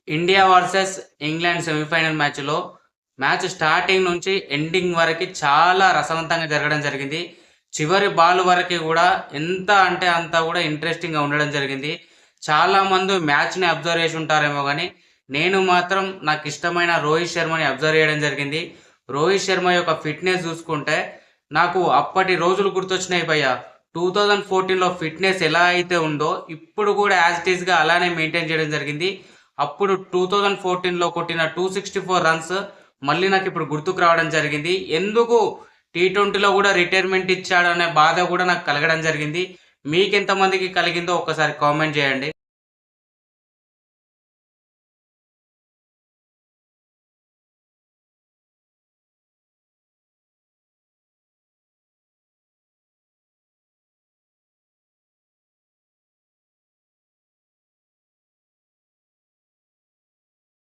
India versus England semifinal మ్యాచ్‌లో match starting నుంచి ending వరకి చాలా రసవంతంగా జరగడం జరిగింది. చివరి బాల్ వరకి గూడా ఎంత అంటే అంత గూడా ఇంట్రెస్టింగ్‌గా ఉండడం జరిగింది. చాలామంది మ్యాచ్‌ని అబ్జర్వ్ చేసి ఉంటారేమో గానీ, నేను మాత్రం నాకిష్టమైన రోహిత్ శర్మని అబ్జర్వ్ చేయడం జరిగింది. రోహిత్ శర్మ యొక్క ఫిట్‌నెస్ జూసుకుంటే, నాకు అప్పటి రోజులు గుర్తొచ్చినాయి భయ్యా. 2014లో ఫిట్‌నెస్ ఎలా అయితే ఉందో, ఇప్పుడు గూడా యాజ్ ఇట్ ఈస్‌గా అలానే మెయింటైన్ చేయడం జరిగింది. అప్పుడు 2014లో కొట్టిన 264 రన్స్ మళ్ళీ నాకిప్పుడు గుర్తుకు రావడం జరిగింది. ఎందుకు టీ20లో గూడా రిటైర్మెంట్ ఇచ్చాడనే బాధ గూడా నాకు కలగడం జరిగింది. మీకెంతమందికి కలిగిందో ఒక్కసారి కామెంట్ జేయండి.